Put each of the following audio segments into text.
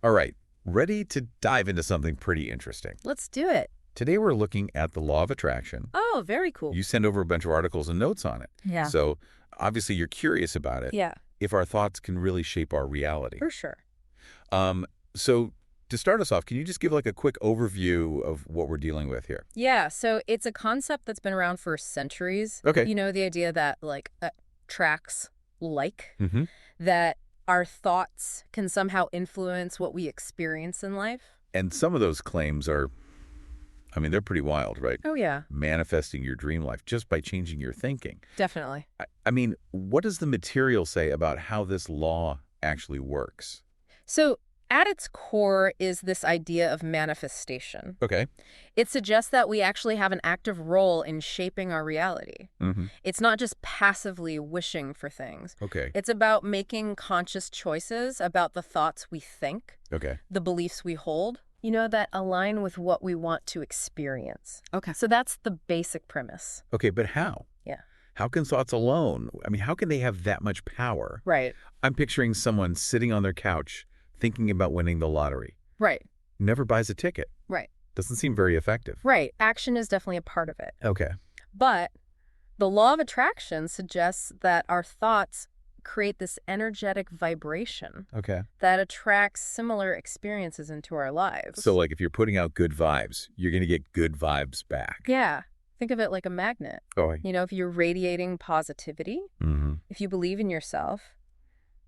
All right, ready to dive into something pretty interesting. Let's do it. Today we're looking at the law of attraction. Oh, very cool. You send over a bunch of articles and notes on it. Yeah. So obviously you're curious about it. Yeah, If our thoughts can really shape our reality. for sure. So to start us off, can you just give like a quick overview of what we're dealing with here? Yeah, so it's a concept that's been around for centuries. Okay. You know, the idea that attracts Mm-hmm. that our thoughts can somehow influence what we experience in life. And some of those claims are, I mean, they're pretty wild, right? Oh, yeah, Manifesting your dream life just by changing your thinking. definitely. I mean, what does the material say about how this law actually works? So at its core is this idea of manifestation. Okay. It suggests that we actually have an active role in shaping our reality. Mm-hmm. It's not just passively wishing for things. Okay. It's about making conscious choices about the thoughts we think, Okay. the beliefs we hold, that align with what we want to experience. Okay. So that's the basic premise. Okay, but how? Yeah. How can thoughts alone, I mean, how can they have that much power? Right. I'm picturing someone sitting on their couch thinking about winning the lottery. Right. Never buys a ticket. Right. Doesn't seem very effective. Right. Action is definitely a part of it. Okay. But the law of attraction suggests that our thoughts create this energetic vibration Okay. that attracts similar experiences into our lives. So like if you're putting out good vibes, you're going to get good vibes back. Yeah. Think of it like a magnet. Oh, If you're radiating positivity, mm-hmm. if you believe in yourself,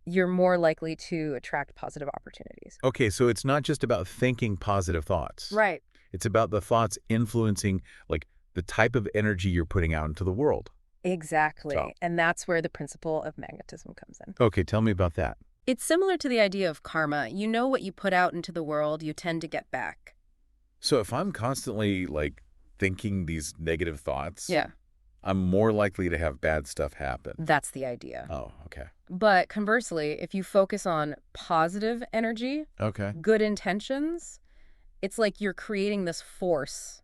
you're more likely to attract positive opportunities. Okay, so it's not just about thinking positive thoughts. Right. It's about the thoughts influencing like the type of energy you're putting out into the world. Exactly. So- And that's where the principle of magnetism comes in. Okay, tell me about that. It's similar to the idea of karma. You know what you put out into the world, you tend to get back. So if I'm constantly like thinking these negative thoughts, Yeah. I'm more likely to have bad stuff happen. That's the idea. Oh, okay. But conversely, if you focus on positive energy, Okay. good intentions, it's like you're creating this force,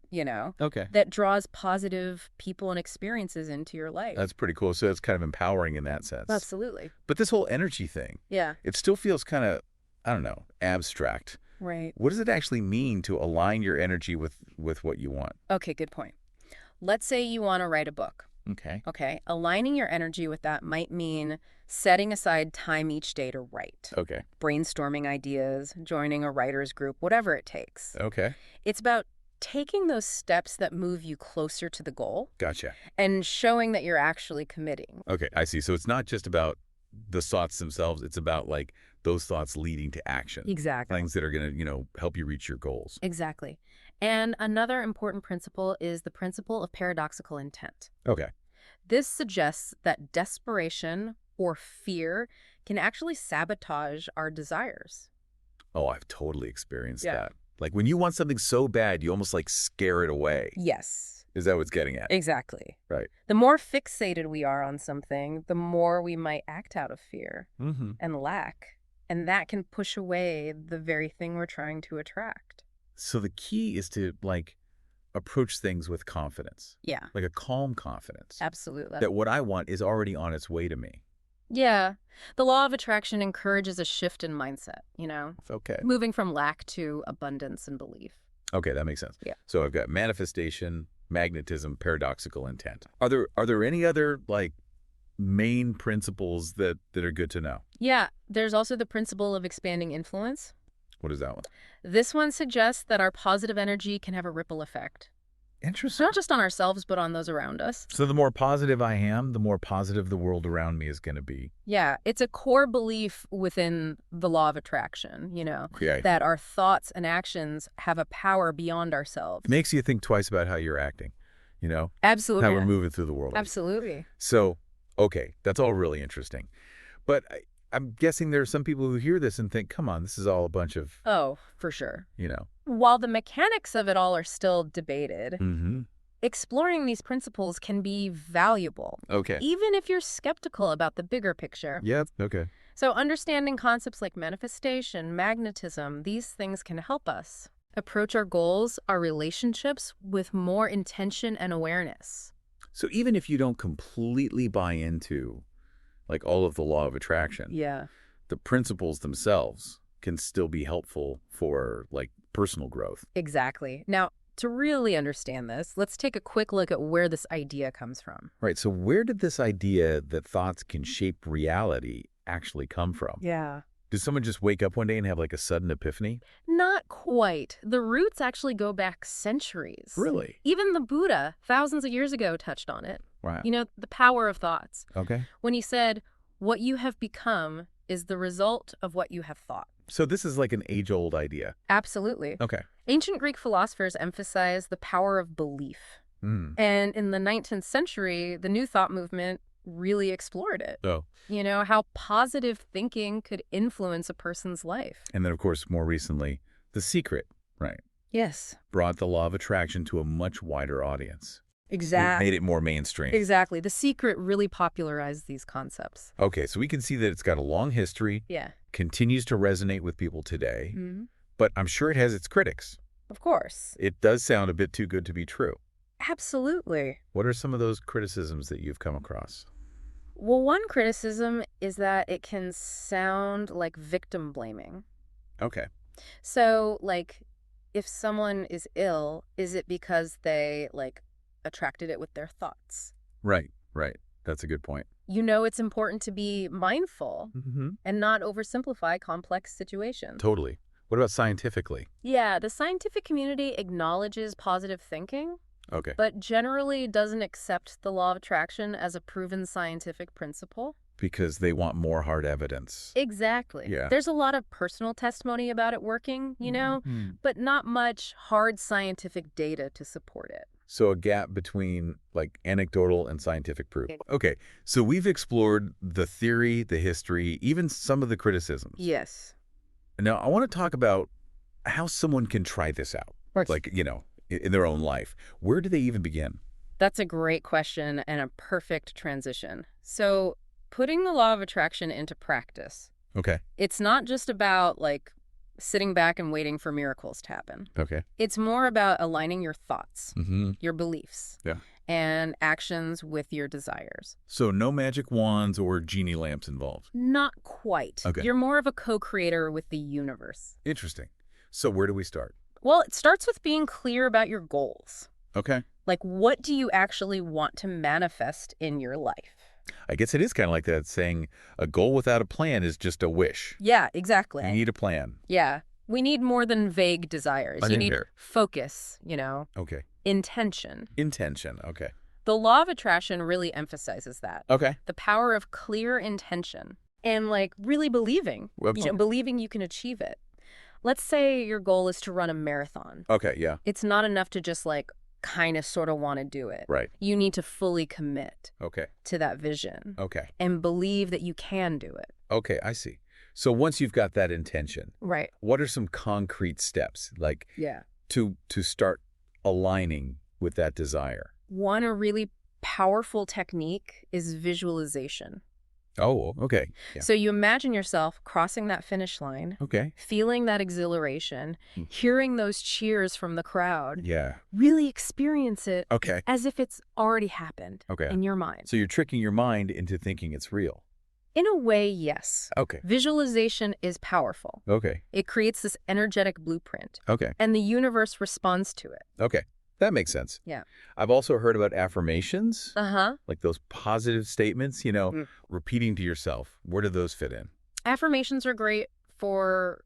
Okay. that draws positive people and experiences into your life. That's pretty cool. So it's kind of empowering in that sense. Absolutely. But this whole energy thing, Yeah. it still feels kind of, I don't know, abstract. Right. What does it actually mean to align your energy with what you want? Okay, good point. Let's say you want to write a book. Okay. Okay. Aligning your energy with that might mean setting aside time each day to write, Okay. brainstorming ideas, joining a writer's group, whatever it takes. Okay. It's about taking those steps that move you closer to the goal Gotcha. and showing that you're actually committing. Okay, I see. So it's not just about the thoughts themselves. It's about like those thoughts leading to action. Exactly. Things that are going to, help you reach your goals. Exactly. And another important principle is the principle of paradoxical intent. Okay. This suggests that desperation or fear can actually sabotage our desires. Oh, I've totally experienced Yeah. that. Like when you want something so bad, you almost like scare it away. Yes, Is that what it's getting at? exactly. Right. The more fixated we are on something, the more we might act out of fear Mm-hmm. and lack. And that can push away the very thing we're trying to attract. So the key is to like approach things with confidence, Yeah, like a calm confidence absolutely. that what I want is already on its way to me. Yeah. The law of attraction encourages a shift in mindset, Okay. moving from lack to abundance and belief. Okay, that makes sense. Yeah. So I've got manifestation, magnetism, paradoxical intent. Are there any other like main principles that are good to know? Yeah, there's also the principle of expanding influence. What is that one? This one suggests that our positive energy can have a ripple effect, Interesting. not just on ourselves, but on those around us. So the more positive I am, the more positive the world around me is going to be. Yeah, it's a core belief within the law of attraction, Yeah. that our thoughts and actions have a power beyond ourselves. It makes you think twice about how you're acting, Absolutely. how we're moving through the world. Absolutely. So, okay, that's all really interesting. But I'm guessing there are some people who hear this and think, come on, this is all a bunch of, Oh, for sure. you know. While the mechanics of it all are still debated, Mm-hmm. exploring these principles can be valuable, Okay. even if you're skeptical about the bigger picture. Yep. Okay. So understanding concepts like manifestation, magnetism, these things can help us approach our goals, our relationships with more intention and awareness. So even if you don't completely buy into like all of the law of attraction, Yeah. the principles themselves, can still be helpful for, like, personal growth. Exactly. Now, to really understand this, let's take a quick look at where this idea comes from. Right, so where did this idea that thoughts can shape reality actually come from? Yeah. Did someone just wake up one day and have, like, a sudden epiphany? Not quite. The roots actually go back centuries. Really? Even the Buddha, thousands of years ago, touched on it. Wow. You know, the power of thoughts. Okay. When he said, "What you have become is the result of what you have thought." So this is like an age-old idea. Absolutely. Okay. Ancient Greek philosophers emphasized the power of belief. Mm. And in the 19th century, the New Thought movement really explored it. Oh. You know, how positive thinking could influence a person's life. And then, of course, more recently, The Secret, right, Yes. brought the law of attraction to a much wider audience. Exactly. Made it more mainstream. Exactly. The Secret really popularized these concepts. Okay, so we can see that it's got a long history, Yeah. continues to resonate with people today, Mm-hmm. but I'm sure it has its critics. Of course. It does sound a bit too good to be true. Absolutely. What are some of those criticisms that you've come across? Well, one criticism is that it can sound like victim blaming. Okay. So, like, if someone is ill, is it because they, like, attracted it with their thoughts? Right. That's a good point. You know, it's important to be mindful Mm-hmm. and not oversimplify complex situations. Totally. What about scientifically? Yeah, the scientific community acknowledges positive thinking, Okay. but generally doesn't accept the law of attraction as a proven scientific principle. Because they want more hard evidence. Exactly. Yeah. There's a lot of personal testimony about it working, you know, Mhm. but not much hard scientific data to support it. So a gap between, like, anecdotal and scientific proof. Okay, so we've explored the theory, the history, even some of the criticisms. Yes. Now, I want to talk about how someone can try this out, Right. like, you know, in their own life. Where do they even begin? That's a great question and a perfect transition. So, putting the law of attraction into practice, Okay. it's not just about, like, sitting back and waiting for miracles to happen. Okay. It's more about aligning your thoughts, Mm-hmm. your beliefs, Yeah. and actions with your desires. So no magic wands or genie lamps involved. Not quite. Okay. You're more of a co-creator with the universe. Interesting. So where do we start? Well, it starts with being clear about your goals. Okay. Like, what do you actually want to manifest in your life? I guess it is kind of like that saying a goal without a plan is just a wish. Yeah, exactly. You need a plan. Yeah. We need more than vague desires. I You didn't need hear. focus, you know, Okay. intention. Intention. Okay. The law of attraction really emphasizes that. Okay. The power of clear intention and, like, really believing, believing you can achieve it. Let's say your goal is to run a marathon. Okay, yeah. It's not enough to just, like, kind of sort of want to do it. Right. You need to fully commit Okay. to that vision Okay. and believe that you can do it. Okay, I see. So once you've got that intention, Right. what are some concrete steps, like, Yeah. to start aligning with that desire? One really powerful technique is visualization. Oh, okay. Yeah. So you imagine yourself crossing that finish line, Okay. feeling that exhilaration, Hmm. hearing those cheers from the crowd, Yeah. really experience it Okay. as if it's already happened Okay. in your mind. So you're tricking your mind into thinking it's real. In a way, yes. Okay. Visualization is powerful. Okay. It creates this energetic blueprint, Okay. and the universe responds to it. Okay. That makes sense. Yeah. I've also heard about affirmations, Uh-huh. like those positive statements, you know, Mm. repeating to yourself. Where do those fit in? Affirmations are great for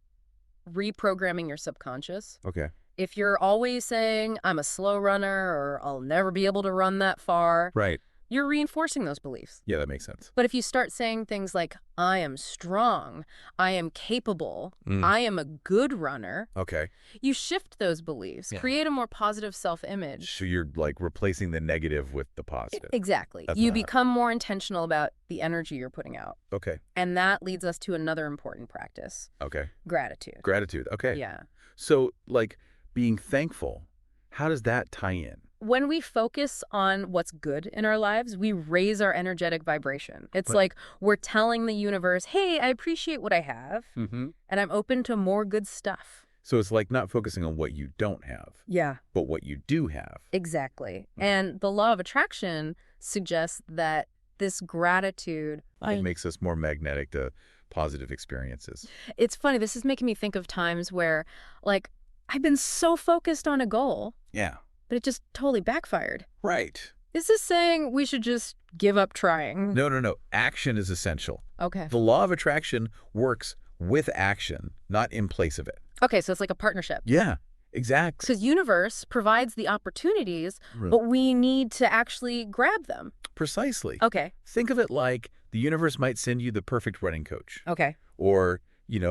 reprogramming your subconscious. Okay. If you're always saying, I'm a slow runner, or I'll never be able to run that far, Right. you're reinforcing those beliefs. Yeah, that makes sense. But if you start saying things like, I am strong, I am capable, Mm. I am a good runner, Okay. you shift those beliefs, Yeah. create a more positive self-image. So you're, like, replacing the negative with the positive. Exactly. That's You not- become more intentional about the energy you're putting out. Okay. And that leads us to another important practice, Okay. gratitude. Gratitude. Okay. Yeah. So, like, being thankful, how does that tie in? When we focus on what's good in our lives, we raise our energetic vibration. It's But- like we're telling the universe, hey, I appreciate what I have, Mm-hmm. and I'm open to more good stuff. So it's like not focusing on what you don't have, Yeah. but what you do have. Exactly. And the law of attraction suggests that this gratitude It makes us more magnetic to positive experiences. It's funny, this is making me think of times where, like, I've been so focused on a goal, Yeah. but it just totally backfired. Right. Is this saying we should just give up trying? No, no, no. Action is essential. Okay. The law of attraction works with action, not in place of it. Okay, so it's like a partnership. Yeah, exactly. Because universe provides the opportunities, Right. but we need to actually grab them. Precisely. Okay. Think of it like the universe might send you the perfect running coach Okay. or,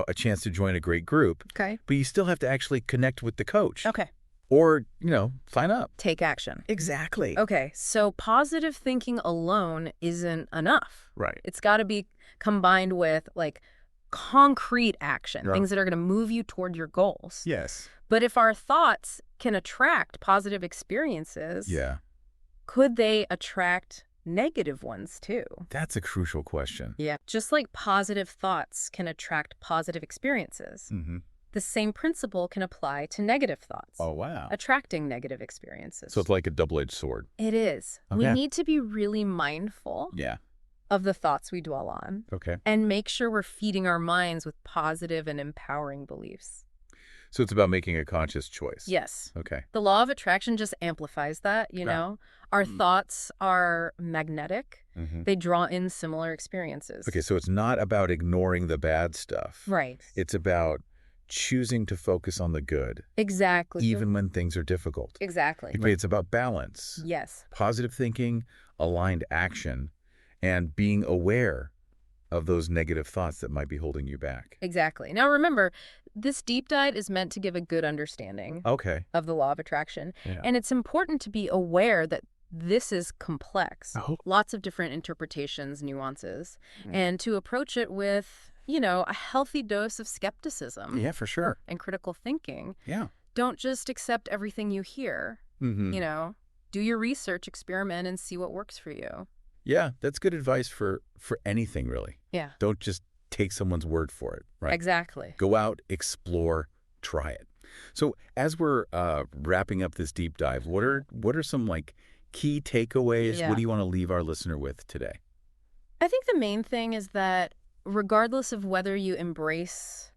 a chance to join a great group, Okay. but you still have to actually connect with the coach Okay. or, sign up. Take action. Exactly. Okay, so positive thinking alone isn't enough. Right. It's got to be combined with, like, concrete action, Yeah. things that are going to move you toward your goals. Yes. But if our thoughts can attract positive experiences, Yeah. could they attract negative ones too? That's a crucial question. Yeah. Just like positive thoughts can attract positive experiences, Mm-hmm. the same principle can apply to negative thoughts, Oh, wow. attracting negative experiences. So it's like a double-edged sword. It is. We Okay. need to be really mindful Yeah. of the thoughts we dwell on Okay. and make sure we're feeding our minds with positive and empowering beliefs. So it's about making a conscious choice. Yes. Okay. The law of attraction just amplifies that, you Yeah. know? Our thoughts are magnetic. Mm-hmm. They draw in similar experiences. Okay, so it's not about ignoring the bad stuff. Right. It's about choosing to focus on the good, Exactly. even when things are difficult. Exactly. It's about balance, Yes. positive thinking, aligned action, and being aware of those negative thoughts that might be holding you back. Exactly. Now remember, this deep dive is meant to give a good understanding Okay. of the law of attraction. Yeah. And it's important to be aware that this is complex. Oh. Lots of different interpretations, nuances, Mm. and to approach it with, a healthy dose of skepticism Yeah, for sure. and critical thinking. Yeah. Don't just accept everything you hear. Mm-hmm. Do your research, experiment, and see what works for you. Yeah, that's good advice for anything, really. Yeah. Don't just take someone's word for it, right? Exactly. Go out, explore, try it. So as we're wrapping up this deep dive, what are some key takeaways? Yeah. What do you want to leave our listener with today? I think the main thing is that regardless of whether you embrace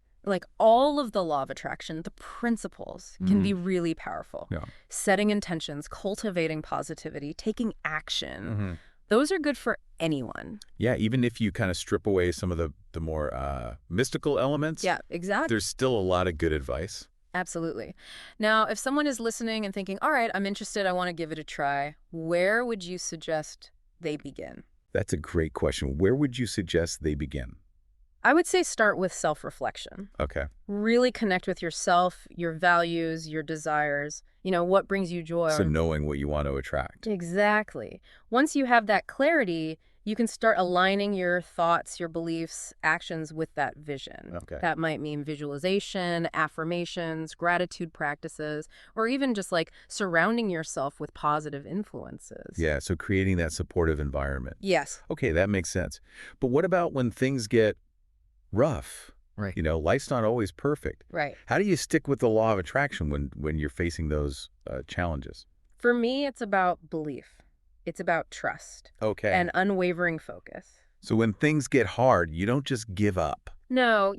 all of the law of attraction, the principles can be really powerful. Yeah. Setting intentions, cultivating positivity, taking action. Those are good for anyone. Yeah, even if you kind of strip away some of the more mystical elements, Yeah, exactly. there's still a lot of good advice. Absolutely. Now, if someone is listening and thinking, all right, I'm interested, I want to give it a try, where would you suggest they begin? That's a great question. Where would you suggest they begin? I would say start with self-reflection. Okay. Really connect with yourself, your values, your desires, what brings you joy. So knowing what you want to attract. Exactly. Once you have that clarity, you can start aligning your thoughts, your beliefs, actions with that vision. Okay. That might mean visualization, affirmations, gratitude practices, or even just surrounding yourself with positive influences. Yeah, so creating that supportive environment. Yes. Okay, that makes sense. But what about when things get rough? Right. Life's not always perfect. Right. How do you stick with the law of attraction when you're facing those challenges? For me, it's about belief. It's about trust Okay. and unwavering focus. So when things get hard, you don't just give up. No,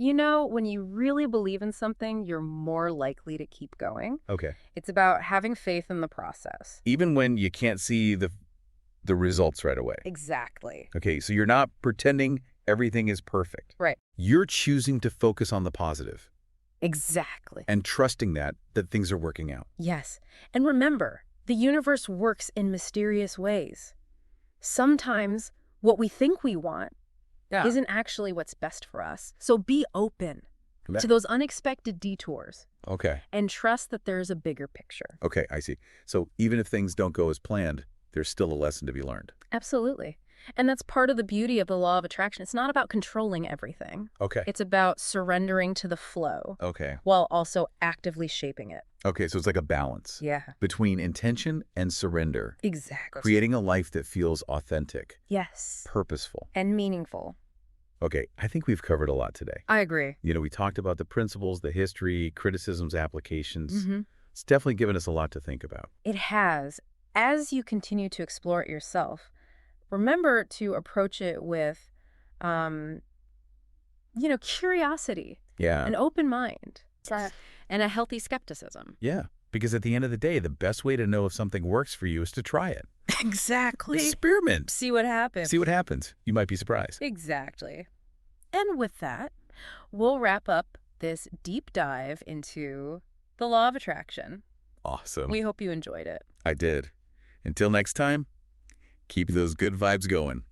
when you really believe in something, you're more likely to keep going. Okay. It's about having faith in the process. Even when you can't see the results right away. Exactly. Okay, so you're not pretending everything is perfect. Right. You're choosing to focus on the positive Exactly. and trusting that things are working out. Yes. And remember, the universe works in mysterious ways. Sometimes what we think we want isn't actually what's best for us. So be open to those unexpected detours Okay. and trust that there's a bigger picture. Okay, I see. So even if things don't go as planned, there's still a lesson to be learned. Absolutely. And that's part of the beauty of the law of attraction. It's not about controlling everything. Okay. It's about surrendering to the flow Okay. while also actively shaping it. Okay, so it's like a balance Yeah. between intention and surrender, Exactly. creating a life that feels authentic, Yes. purposeful. And meaningful. Okay, I think we've covered a lot today. I agree. We talked about the principles, the history, criticisms, applications. Mm-hmm. It's definitely given us a lot to think about. It has. As you continue to explore it yourself, remember to approach it with, curiosity, Yeah. an open mind, and a healthy skepticism. Yeah. Because at the end of the day, the best way to know if something works for you is to try it. Exactly. Experiment. See what happens. See what happens. You might be surprised. Exactly. And with that, we'll wrap up this deep dive into the law of attraction. Awesome. We hope you enjoyed it. I did. Until next time, keep those good vibes going.